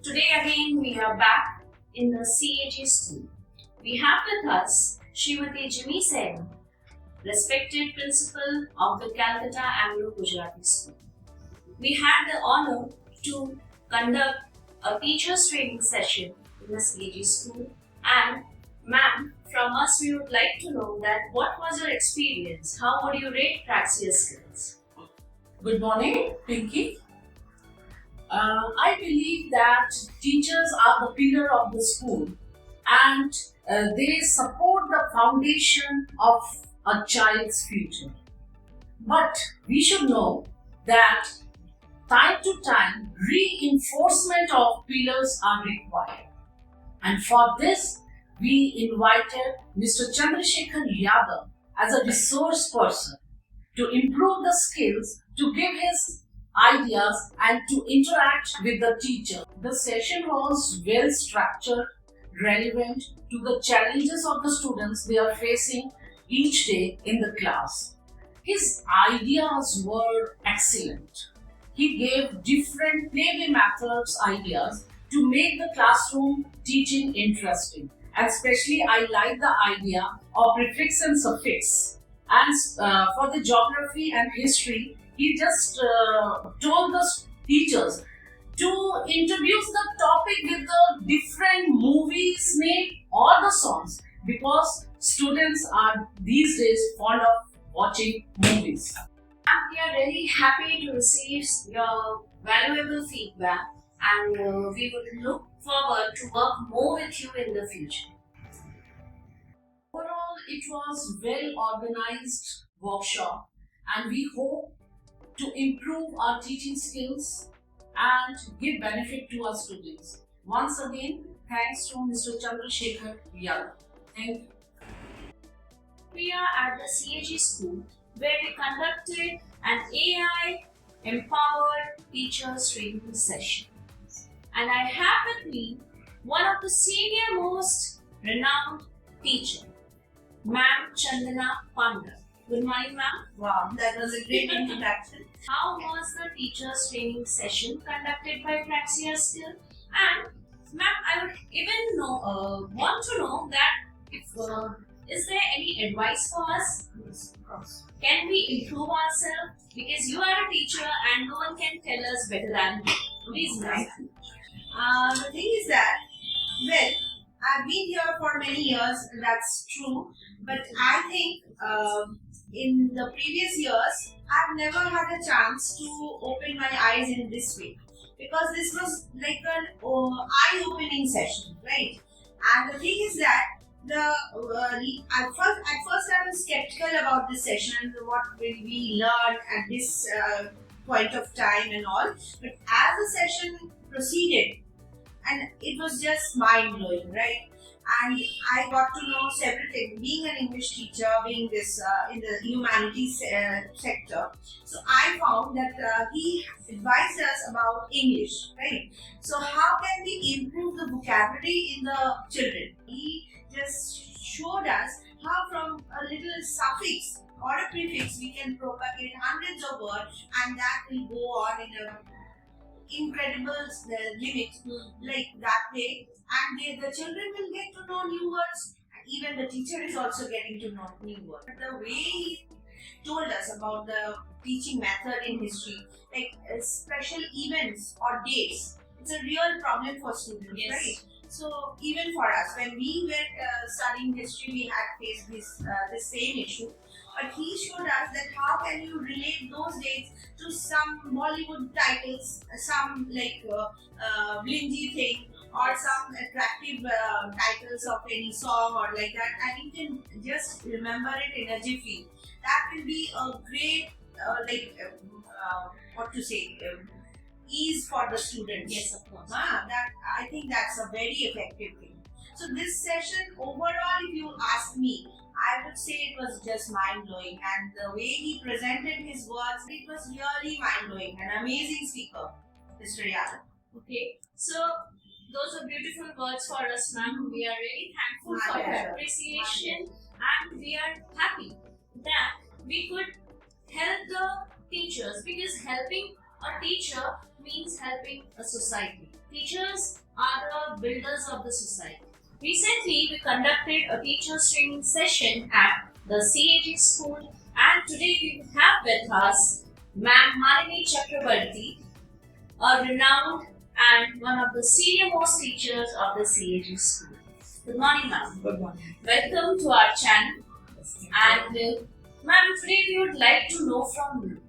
Today again we are back in the CAG School. We have with us Srimati Jimmy Sen, respected principal of the Calcutta Anglo-Gujarati School. We had the honor to conduct a teachers training session in the CAG School, and ma'am, from us we would like to know that what was your experience? How would you rate Praxia Skills? Good morning, Pinky. I believe that teachers are the pillar of the school and they support the foundation of a child's future. But we should know that time to time reinforcement of pillars are required. And for this, we invited Mr. Chandrasekhar Yadav as a resource person to improve the skills, to give his ideas and to interact with the teacher. The session was well structured, relevant to the challenges of the students they are facing each day in the class. His ideas were excellent. He gave different play methods ideas to make the classroom teaching interesting. And especially I like the idea of prefix and suffix. And for the geography and history, he just told the teachers to introduce the topic with the different movies name or the songs, because students are these days fond of watching movies. We are really happy to receive your valuable feedback, and we would look forward to work more with you in the future. Overall, it was well organized workshop, and we hope to improve our teaching skills and give benefit to our students. Once again, thanks to Mr. Chandrasekhar Yadav. Thank you. We are at the CAG School, where we conducted an AI empowered teachers training session. And I have with me one of the senior most renowned teacher, Ma'am Chandana Panda. Good morning, ma'am. Wow, that was a great introduction. How was the teachers training session conducted by Praxia Skill? And ma'am, I would even want to know that if is there any advice for us? Yes, of course. Can we improve ourselves? Because you are a teacher and no one can tell us better than you. Please, ma'am. The thing is that, well, I've been here for many years, that's true. But I think in the previous years, I've never had a chance to open my eyes in this way. Because this was like an eye-opening session, right? And the thing is that at first I was skeptical about this session and what will we learn at this point of time and all. But as the session proceeded, and it was just mind-blowing, right? And I got to know several things. Being an English teacher, being this in the humanities sector, so I found that he advised us about English, right? So how can we improve the vocabulary in the children? He just showed us how from a little suffix or a prefix we can propagate hundreds of words, and that will go on in a incredible limit like that way, and the children will get to know new words, and even the teacher is also getting to know new words. The way he told us about the teaching method in history, like special events or dates, it's a real problem for students, Yes. right? So even for us, when we were studying history, we had faced this same issue. But he showed us that how can you relate those dates to some Bollywood titles, some like blingy thing, or some attractive titles of any song or like that, and you can just remember it in a jiffy. That will be a great ease for the students. Yes, of course. That I think that's a very effective thing. So this session overall, if you ask me, I would say it was just mind-blowing, and the way he presented his words, it was really mind-blowing. An amazing speaker, Mr. Yadav. Okay, so those are beautiful words for us, ma'am. We are really thankful My for your pleasure. appreciation, and we are happy that we could help the teachers, because helping a teacher means helping a society. Teachers are the builders of the society. Recently, we conducted a teachers training session at the CAG School, and today we have with us Ma'am Malini Chakrabarti, a renowned and one of the senior most teachers of the CAG School. Good morning, ma'am. Good morning. Welcome to our channel. And ma'am, today we would like to know from you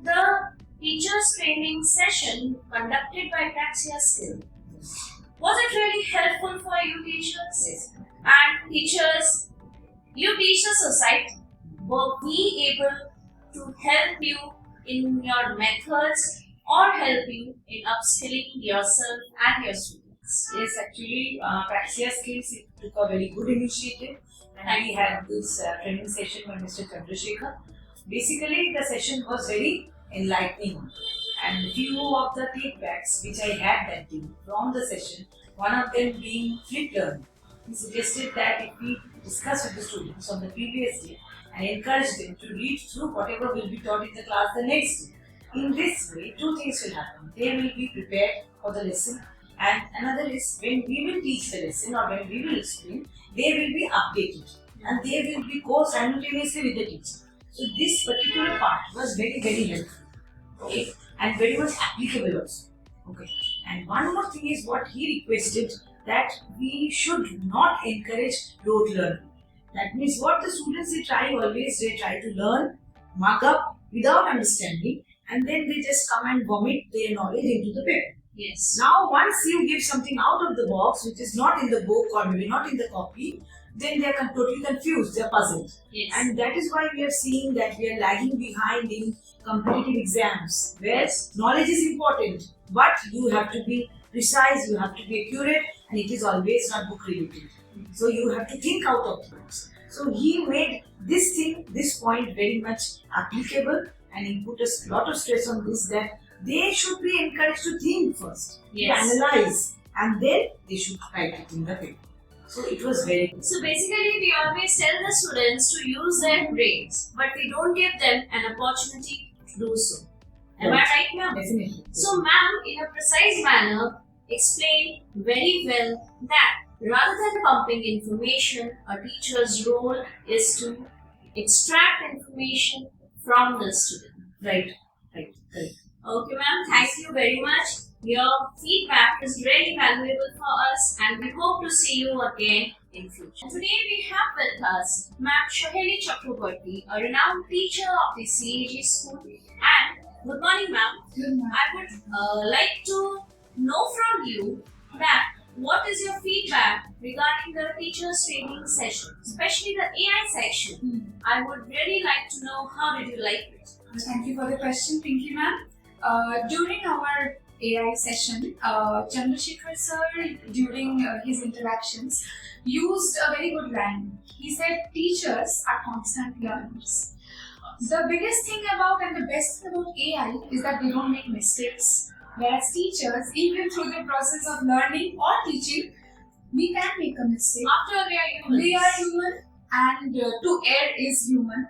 the teachers training session conducted by Praxia Skill. Was it really helpful for you teachers? Yes. And teachers, you teach the society. Were we able to help you in your methods or help you in upskilling yourself and your students? Yes, actually, Praxia Skills took a very good initiative, and we had this training session by Mr. Chandrasekhar. Basically, the session was very enlightening, and few of the feedbacks which I had that day from the session, one of them being flip learning. He suggested that if we discuss with the students on the previous day and encourage them to read through whatever will be taught in the class the next day, in this way, two things will happen. They will be prepared for the lesson, and another is when we will teach the lesson or when we will explain, they will be updated and they will be go simultaneously with the teacher. So this particular part was very, very helpful, okay, and very much applicable also, okay. And one more thing is what he requested, that we should not encourage rote learning. That means what the students they try to learn, mark up without understanding, and then they just come and vomit their knowledge into the paper. Yes. Now, once you give something out of the box which is not in the book or maybe not in the copy, then they are totally confused, they are puzzled. Yes. And that is why we are seeing that we are lagging behind in competitive exams, where knowledge is important, but you have to be precise, you have to be accurate, and it is always not book related. So you have to think out of the box. So he made this point very much applicable, and he put a lot of stress on this, that they should be encouraged to think first, Yes. to analyze, and then they should write it in the paper. So it was very good. So basically, we always tell the students to use their brains, but we don't give them an opportunity to do so. Am I right, ma'am? Definitely. So, ma'am, in a precise manner, explained very well that rather than pumping information, a teacher's role is to extract information from the student. Right. Okay, ma'am, thank you very much. Your feedback is really valuable for us, and we hope to see you again in future. Today we have with us Ma'am Shoheli Chakrabarti, a renowned teacher of the CAG School. And good morning, ma'am. Good morning. I would like to know from you that what is your feedback regarding the teachers training session, especially the AI section. I would really like to know how did you like it. Thank you for the question, Pinky ma'am. During our AI session, Chandrasekhar sir, during his interactions, used a very good line. He said, teachers are constant learners. The biggest thing about and the best thing about AI is that they don't make mistakes. Whereas teachers, even through the process of learning or teaching, we can make a mistake. After we are humans. We are human, and to err is human.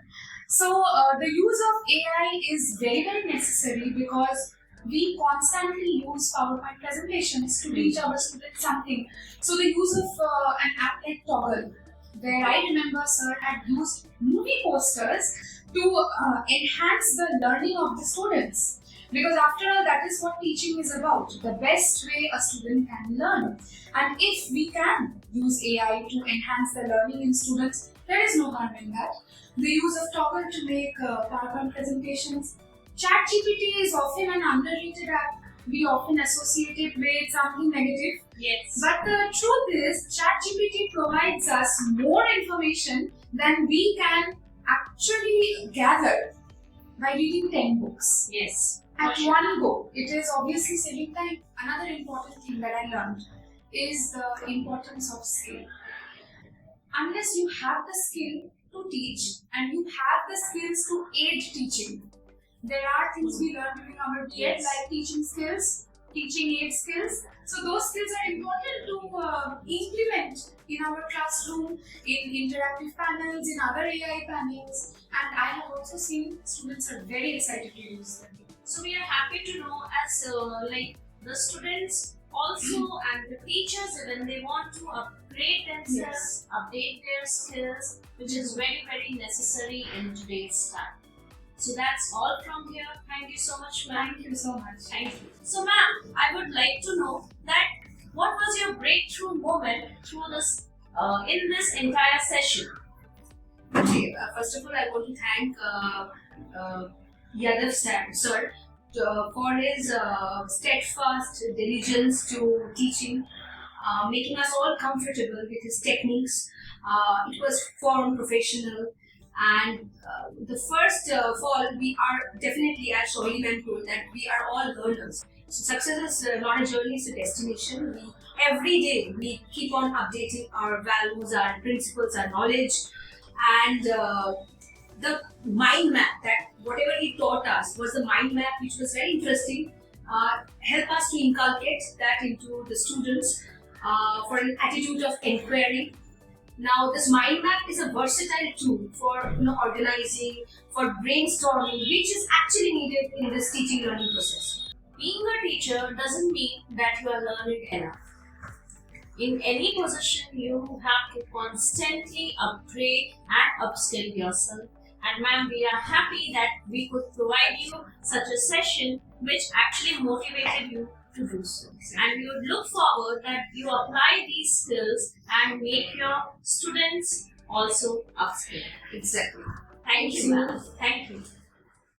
So the use of AI is very, very necessary because we constantly use PowerPoint presentations to teach our students something. So the use of an app like Toggle, where I remember sir had used movie posters to enhance the learning of the students. Because after all, that is what teaching is about. The best way a student can learn. And if we can use AI to enhance the learning in students, there is no harm in that. The use of Toggle to make PowerPoint presentations. ChatGPT is often an underrated app. We often associate it with something negative. Yes. But the truth is, ChatGPT provides us more information than we can actually gather by reading 10 books. Yes. At one go. It is obviously saving time. Another important thing that I learned is the importance of skill. Unless you have the skill to teach and you have the skills to aid teaching, there are things we learn during our BEd like teaching skills, teaching aid skills. So those skills are important to implement in our classroom, in interactive panels, in other AI panels, and I have also seen students are very excited to use them. So we are happy to know as the students also, and the teachers, when they want to upgrade themselves, update their skills, which is very, very necessary in today's time. So that's all from here. Thank you so much, ma'am. Thank you so much. Thank you. So, ma'am, I would like to know that what was your breakthrough moment through this in this entire session? Okay, first of all, I want to thank Yadav sir for his steadfast diligence to teaching, making us all comfortable with his techniques. It was form professional, and the first of all, we are definitely, as Sohili ma'am told, that we are all learners. So success is not a journey; it's a destination. Every day we keep on updating our values, our principles, our knowledge, and the mind map, that whatever he taught us was the mind map, which was very interesting. Help us to inculcate that into the students for an attitude of inquiry. Now, this mind map is a versatile tool for organizing, for brainstorming, which is actually needed in this teaching learning process. Being a teacher doesn't mean that you are learning enough. In any position, you have to constantly upgrade and upskill yourself. And ma'am, we are happy that we could provide you such a session which actually motivated you to do so. And we would look forward that you apply these skills and make your students also upskill. Exactly. Thank you, ma'am. Thank you.